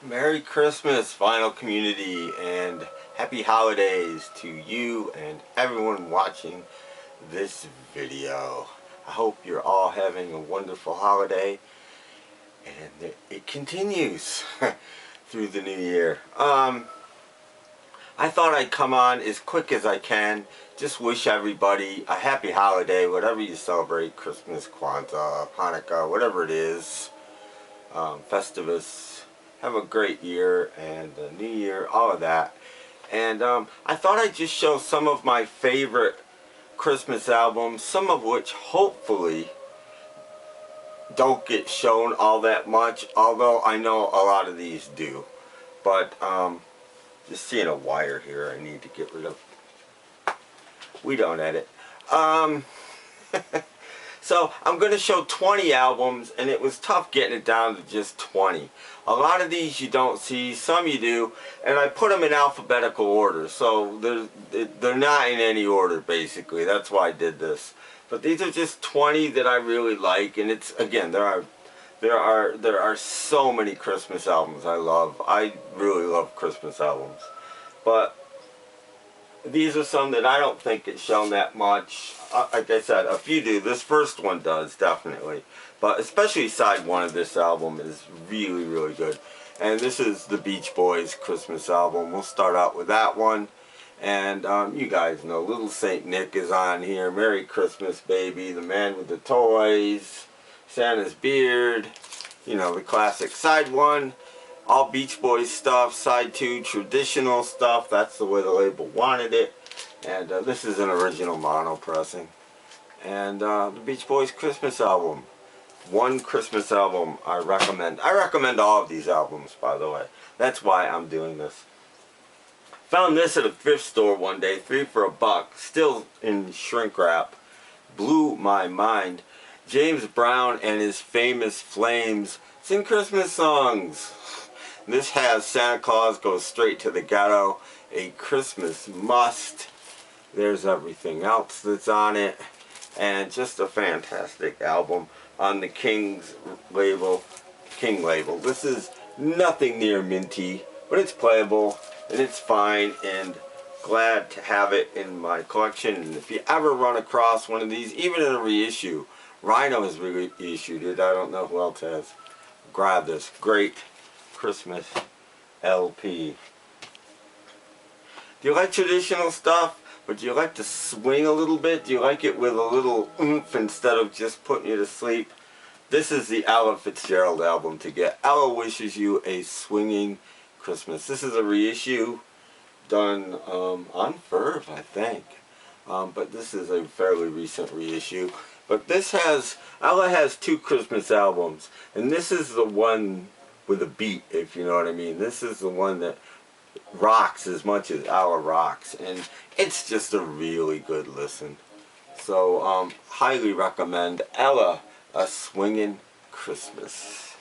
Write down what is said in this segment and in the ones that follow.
Merry Christmas, Vinyl Community, and Happy Holidays to you and everyone watching this video. I hope you're all having a wonderful holiday, and it continues through the new year. I thought I'd come on as quick as I can. Just wish everybody a happy holiday, whatever you celebrate, Christmas, Kwanzaa, Hanukkah, whatever it is, Festivus. Have a great year and a new year, all of that. And I thought I'd just show some of my favorite Christmas albums, some of which hopefully don't get shown all that much, although I know a lot of these do. But just seeing a wire here I need to get rid of. We don't edit. So I'm going to show 20 albums, and it was tough getting it down to just 20. A lot of these you don't see, some you do, and I put them in alphabetical order, so they're not in any order basically. That's why I did this. But these are just 20 that I really like, and it's, again, there are so many Christmas albums I love. I really love Christmas albums. But these are some that I don't think get shown that much. Like I said, a few do. This first one does, definitely. But especially side one of this album is really, really good. And this is the Beach Boys Christmas album. We'll start out with that one. And you guys know, Little Saint Nick is on here. Merry Christmas, Baby. The Man with the Toys. Santa's Beard. You know, the classic. Side one, all Beach Boys stuff. Side two, traditional stuff. That's the way the label wanted it. And this is an original mono pressing. And the Beach Boys Christmas album. One Christmas album I recommend. I recommend all of these albums, by the way. That's why I'm doing this. Found this at a thrift store one day, 3 for $1, still in shrink wrap. Blew my mind. James Brown and his famous Flames sing Christmas songs. This has Santa Claus Goes Straight to the Ghetto, a Christmas must. There's everything else that's on it, and just a fantastic album on the King label. This is nothing near minty, but it's playable and it's fine, and glad to have it in my collection. And if you ever run across one of these, even in a reissue, Rhino has reissued it, I don't know who else has, grab this great Christmas LP. Do you like traditional stuff, but do you like to swing a little bit? Do you like it with a little oomph instead of just putting you to sleep? This is the Ella Fitzgerald album to get. Ella Wishes You a Swinging Christmas. This is a reissue done on Verve, I think. But this is a fairly recent reissue. But this has, Ella has 2 Christmas albums, and this is the one with a beat, if you know what I mean. This is the one that rocks as much as Ella rocks, and it's just a really good listen. So highly recommend Ella, A Swingin' Christmas.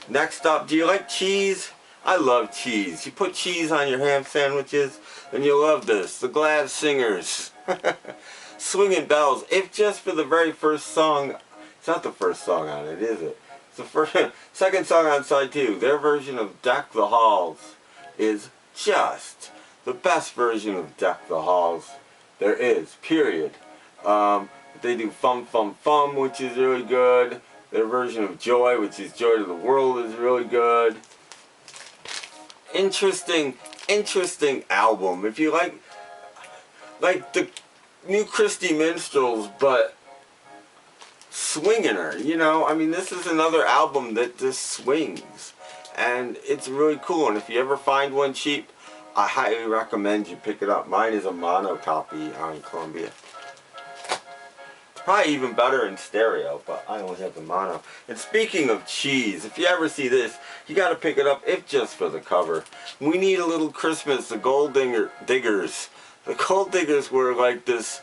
Next up, do you like cheese? I love cheese. You put cheese on your ham sandwiches and you love this. The Glad Singers. Swingin' Bells. If just for the very first song, it's not the first song on it, is it? It's the second song on side 2. Their version of Deck the Halls is just the best version of Deck the Halls there is, period. They do Fum Fum Fum, which is really good. Their version of Joy, which is Joy to the World, is really good. Interesting album. If you like the new Christy Minstrels, but swinging her, you know. I mean, this is another album that just swings, and it's really cool. And if you ever find one cheap, I highly recommend you pick it up. Mine is a mono copy on Columbia. Probably even better in stereo, but I only have the mono. And speaking of cheese, if you ever see this, you got to pick it up, if just for the cover. We Need a Little Christmas, the Gold Diggers. The Gold Diggers were like this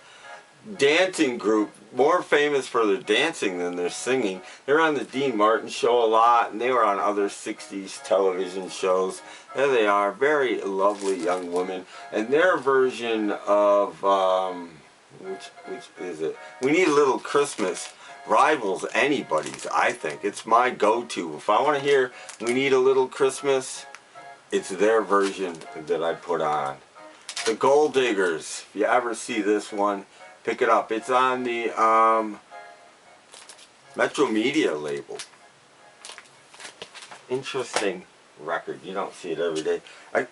dancing group, more famous for their dancing than their singing. They were on the Dean Martin Show a lot, and they were on other 60s television shows. There they are, very lovely young women. And their version of, which is it? We Need a Little Christmas rivals anybody's, I think. It's my go-to. If I want to hear We Need a Little Christmas, it's their version that I put on. The Gold Diggers, if you ever see this one, pick it up. It's on the Metro Media label. Interesting record. You don't see it every day.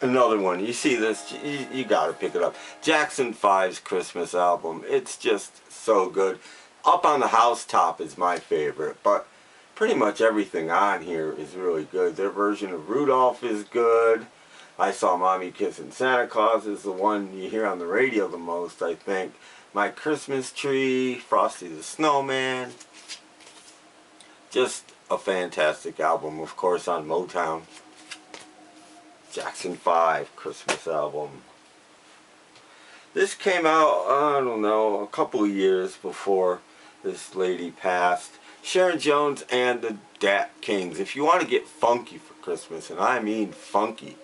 Another one. You see this, you gotta pick it up. Jackson 5's Christmas album. It's just so good. Up on the Housetop is my favorite, but pretty much everything on here is really good. Their version of Rudolph is good. I Saw Mommy Kissing Santa Claus is the one you hear on the radio the most, I think. My Christmas Tree, Frosty the Snowman. Just a fantastic album, of course, on Motown. Jackson 5 Christmas album. This came out, I don't know, a couple of years before this lady passed. Sharon Jones and the Dat Kings. If you want to get funky for Christmas, and I mean funky,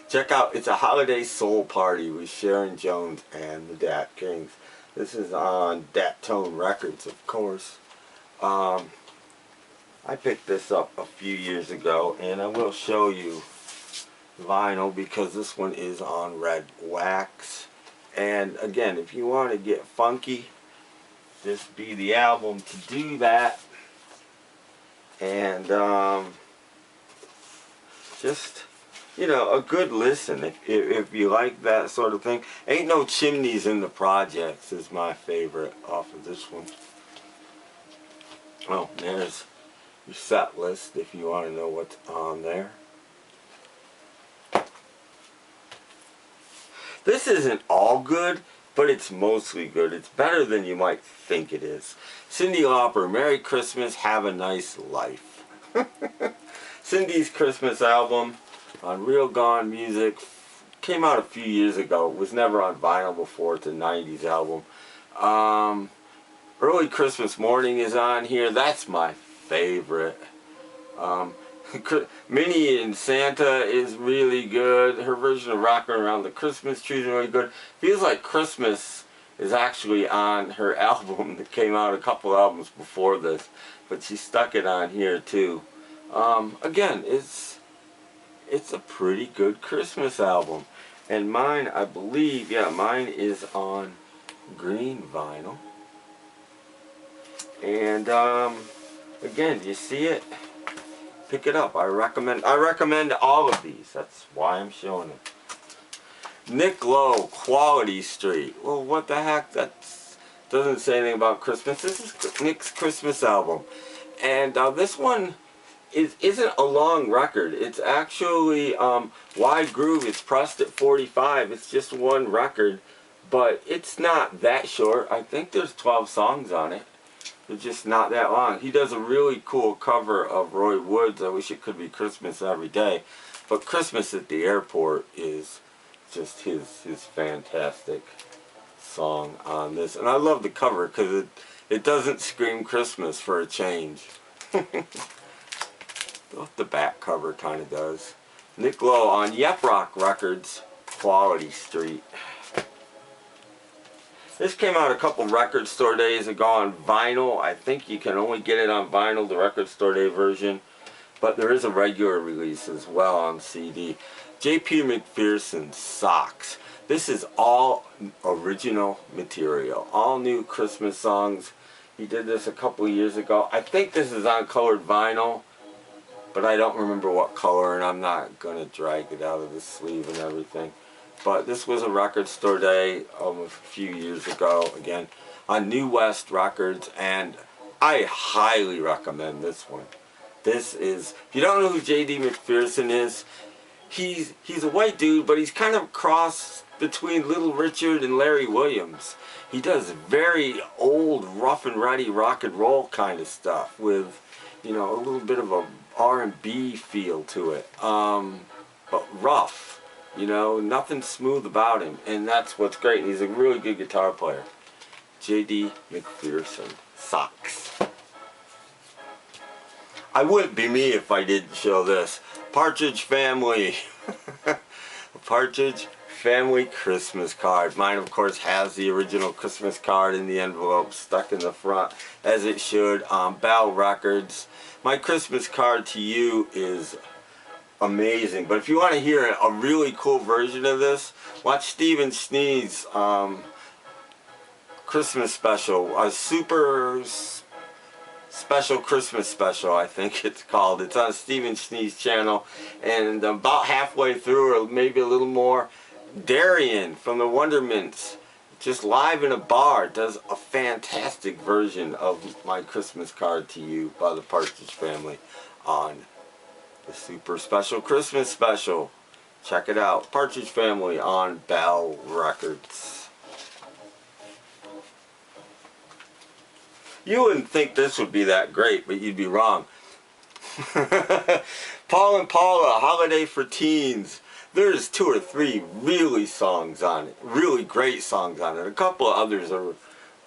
check out It's a Holiday Soul Party with Sharon Jones and the Dat Kings. This is on Dat Tone Records, of course. I picked this up a few years ago, and I will show you vinyl because this one is on red wax. And again, if you want to get funky, this be the album to do that. And just, you know, a good listen if you like that sort of thing. Ain't No Chimneys in the Projects is my favorite off of this one. Oh, there's your set list if you want to know what's on there. This isn't all good, but it's mostly good. It's better than you might think it is. Cyndi Lauper, Merry Christmas, Have a Nice Life. Cyndi's Christmas album on Real Gone Music came out a few years ago. It was never on vinyl before. It's a 90s album. Early Christmas Morning is on here. That's my favorite. Minnie and Santa is really good. Her version of Rockin' Around the Christmas Tree is really good. Feels Like Christmas is actually on her album that came out a couple albums before this, but she stuck it on here too. Again, it's a pretty good Christmas album. And mine, I believe, yeah, mine is on green vinyl. And again, you see it? Pick it up. I recommend all of these. That's why I'm showing them. Nick Lowe, Quality Street. Well, what the heck? That doesn't say anything about Christmas. This is Nick's Christmas album. And this one isn't a long record. It's actually wide groove. It's pressed at 45. It's just one record. But it's not that short. I think there's 12 songs on it. They're just not that long. He does a really cool cover of Roy Woods. I wish it could be Christmas Every Day. But Christmas at the Airport is just his fantastic song on this. And I love the cover because it doesn't scream Christmas for a change. The back cover kind of does. Nick Lowe on Yep Rock Records, Quality Street. This came out a couple record store days ago on vinyl. I think you can only get it on vinyl, the record store day version. But there is a regular release as well on CD. J.P. McPherson, Socks. This is all original material. All new Christmas songs. He did this a couple of years ago. I think this is on colored vinyl, but I don't remember what color, and I'm not going to drag it out of the sleeve and everything. But this was a record store day a few years ago, again, on New West Records, and I highly recommend this one. This is, if you don't know who J.D. McPherson is, he's a white dude, but he's kind of a cross between Little Richard and Larry Williams. He does very old, rough and ready rock and roll kind of stuff with, you know, a little bit of a R&B feel to it, but rough. You know, nothing smooth about him, and that's what's great. He's a really good guitar player. J.D. McPherson, Socks. I wouldn't be me if I didn't show this. Partridge Family. Partridge family Christmas card. Mine, of course, has the original Christmas card in the envelope stuck in the front, as it should, on Bell Records. My Christmas card to you is amazing. But if you want to hear a really cool version of this, watch Stephen Sneed's Christmas special, a super special Christmas special, I think it's called. It's on Stephen Sneed's channel, and about halfway through, or maybe a little more, Darian from the Wondermints, just live in a bar, does a fantastic version of My Christmas Card to You by the Partridge Family on the super special Christmas special. Check it out. Partridge Family on Bell Records. You wouldn't think this would be that great, but you'd be wrong. Paul and Paula, Holiday for Teens. There's 2 or 3 really songs on it, really great songs on it. A couple of others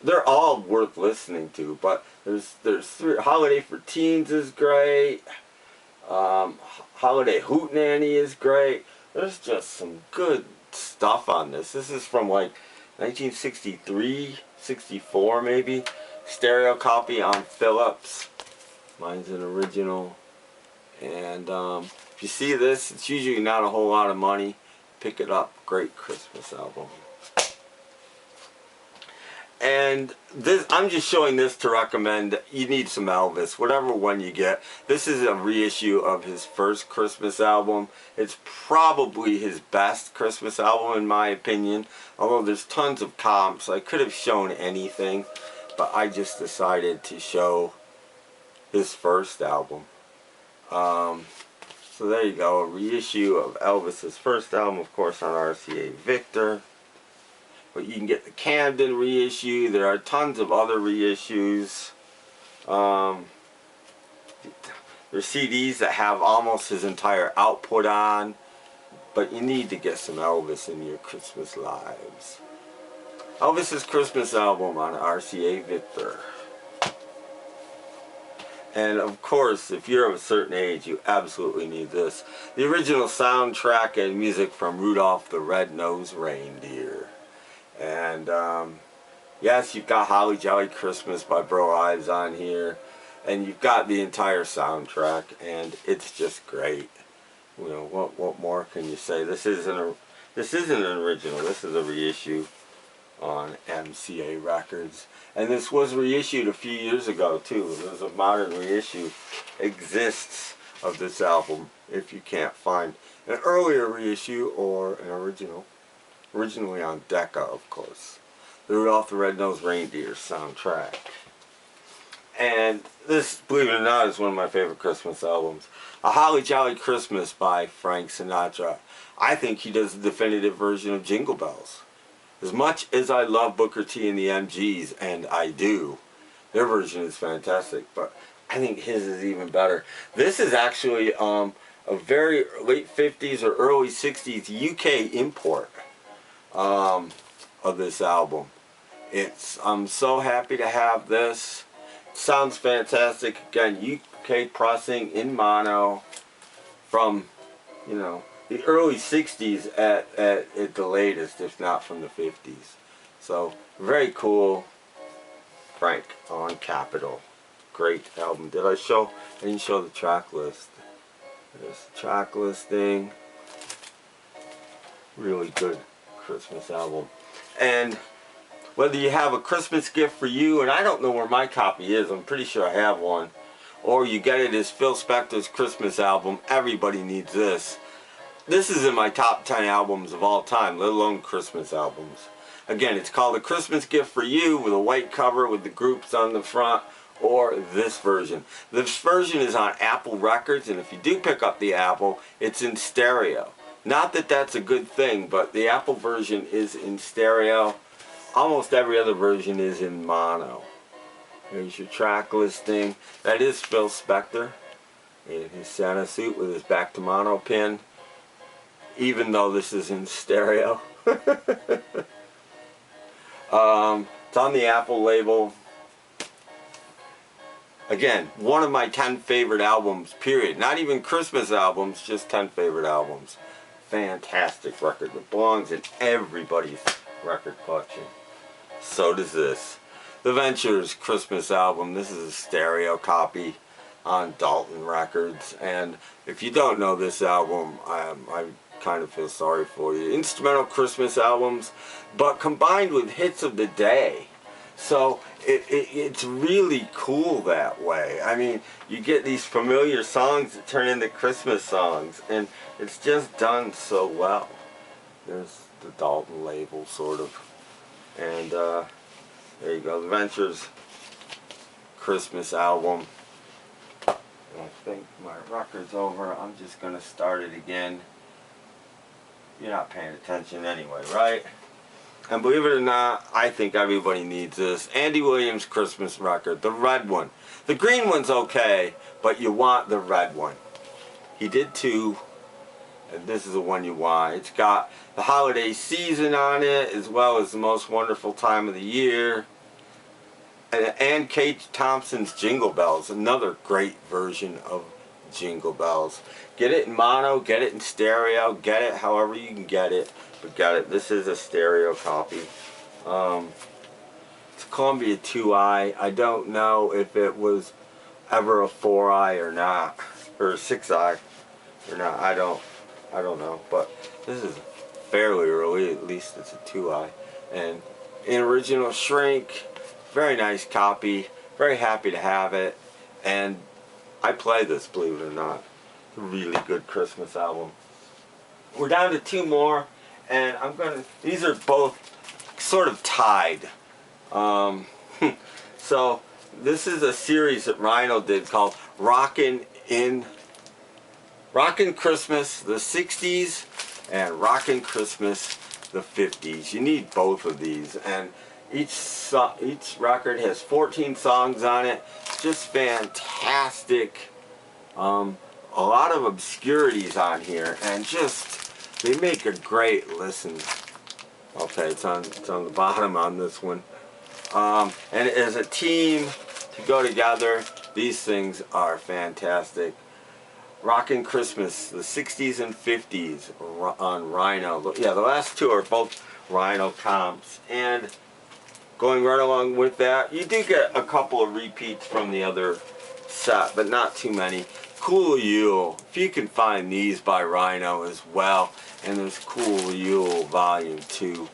they're all worth listening to, but there's 3. Holiday for Teens is great. Holiday Hootenanny is great. There's just some good stuff on this. This is from like 1963, 64 maybe. Stereo copy on Philips. Mine's an original. And if you see this, it's usually not a whole lot of money. Pick it up. Great Christmas album. And this, I'm just showing this to recommend. You need some Elvis, whatever one you get. This is a reissue of his first Christmas album. It's probably his best Christmas album in my opinion. Although there's tons of comps. I could have shown anything, but I just decided to show his first album. So there you go, a reissue of Elvis's first album, of course, on RCA Victor. But you can get the Camden reissue. There are tons of other reissues. There's CDs that have almost his entire output on. But you need to get some Elvis in your Christmas lives. Elvis's Christmas album on RCA Victor. And of course, if you're of a certain age, you absolutely need this. The original soundtrack and music from Rudolph the Red-Nosed Reindeer. And yes, you've got Holly Jolly Christmas by Burl Ives on here. And you've got the entire soundtrack, and it's just great. You know, what more can you say? This isn't an original. This is a reissue on MCA Records. And this was reissued a few years ago too. There's a modern reissue exists of this album if you can't find an earlier reissue or an original. Originally on Decca, of course. The Rudolph the Red-Nosed Reindeer soundtrack. And this, believe it or not, is one of my favorite Christmas albums. A Holly Jolly Christmas by Frank Sinatra. I think he does the definitive version of Jingle Bells. As much as I love Booker T and the MGs, and I do, their version is fantastic, but I think his is even better. This is actually a very late 50s or early 60s UK import of this album. I'm so happy to have this. It sounds fantastic. Again, UK pressing in mono from, you know, the early 60s at the latest, if not from the 50s. So, very cool. Frank on Capitol. Great album. I didn't show the track list. There's the track listing. Really good Christmas album. And whether you have a Christmas gift for you, and I don't know where my copy is, I'm pretty sure I have one, or you get it as Phil Spector's Christmas album, everybody needs this. This is in my top 10 albums of all time, let alone Christmas albums. Again, it's called A Christmas Gift for You with a white cover with the groups on the front, or this version. This version is on Apple Records, and if you do pick up the Apple, it's in stereo. Not that that's a good thing, but the Apple version is in stereo. Almost every other version is in mono. Here's your track listing. That is Phil Spector in his Santa suit with his back to mono pin. Even though this is in stereo. It's on the Apple label. Again, one of my 10 favorite albums, period. Not even Christmas albums, just 10 favorite albums. fantastic record. It belongs in everybody's record collection. So does this. The Ventures Christmas album. This is a stereo copy on Dalton Records. And if you don't know this album, I kind of feel sorry for you. Instrumental Christmas albums, but combined with hits of the day. So it's really cool that way. I mean, you get these familiar songs that turn into Christmas songs, and it's just done so well. There's the Dalton label, sort of. And there you go, the Ventures Christmas album. And I think my record's over. I'm just going to start it again. You're not paying attention anyway, right? And believe it or not, I think everybody needs this. Andy Williams Christmas record, the red one. The green one's okay, but you want the red one. He did two, and this is the one you want. It's got the holiday season on it, as well as the most wonderful time of the year. And Kate Thompson's Jingle Bells, another great version of Jingle Bells. Get it in mono, get it in stereo, get it however you can get it. But got it. This is a stereo copy. It's a Columbia 2i. I don't know if it was ever a 4i or not, or a 6i or not. I don't know. But this is fairly early. At least it's a 2i. And in original shrink, very nice copy. Very happy to have it. And I play this, believe it or not. It's a really good Christmas album. We're down to two more. And I'm gonna, these are both sort of tied. So this is a series that Rhino did called Rockin' Christmas the 60s and Rockin' Christmas the 50s. You need both of these, and each record has 14 songs on it. Just fantastic. A lot of obscurities on here, and just they make a great listen. Okay, it's on the bottom on this one. And as a team to go together, these things are fantastic. Rockin' Christmas, the 60s and 50s on Rhino. Yeah, the last two are both Rhino comps. And going right along with that, you do get a couple of repeats from the other set, but not too many. Cool Yule, if you can find these by Rhino as well. And there's Cool Yule Volume 2.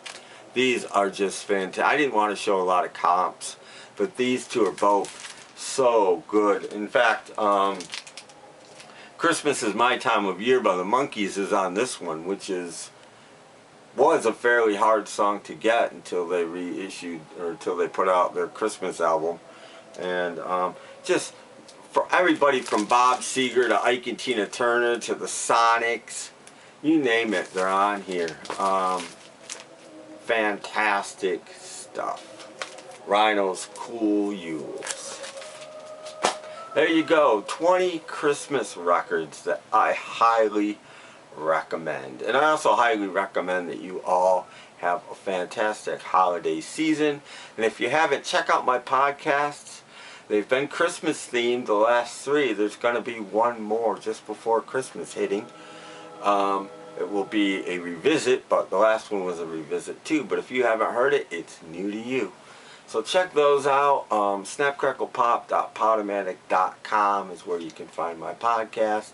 These are just fantastic. I didn't want to show a lot of comps, but these two are both so good. In fact, Christmas Is My Time of Year by the Monkees is on this one, which was a fairly hard song to get until they reissued, or until they put out their Christmas album. And just for everybody from Bob Seger to Ike and Tina Turner to the Sonics, you name it, they're on here. Fantastic stuff. Rhino's Cool Yules. There you go. 20 Christmas records that I highly recommend. And I also highly recommend that you all have a fantastic holiday season. And if you haven't, check out my podcasts. They've been Christmas themed, the last three. There's going to be one more just before Christmas hitting. It will be a revisit, but the last one was a revisit too. But if you haven't heard it, it's new to you. So check those out. Snapcracklepop.podomatic.com is where you can find my podcast.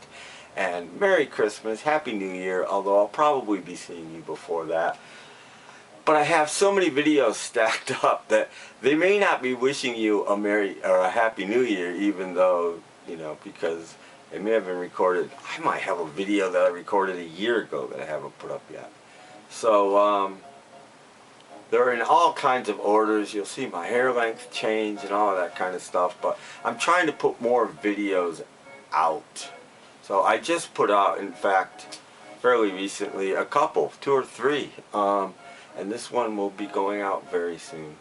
And Merry Christmas, Happy New Year, although I'll probably be seeing you before that. But I have so many videos stacked up that they may not be wishing you a Merry or a Happy New Year, even though, you know, because it may have been recorded. I might have a video that I recorded a year ago that I haven't put up yet. So they're in all kinds of orders. You'll see my hair length change and all of that kind of stuff. But I'm trying to put more videos out. So I just put out, in fact, fairly recently, a couple, 2 or 3. And this one will be going out very soon.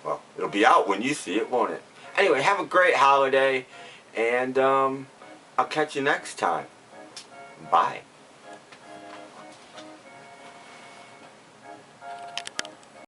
Well, it'll be out when you see it, won't it? Anyway, have a great holiday, and I'll catch you next time. Bye.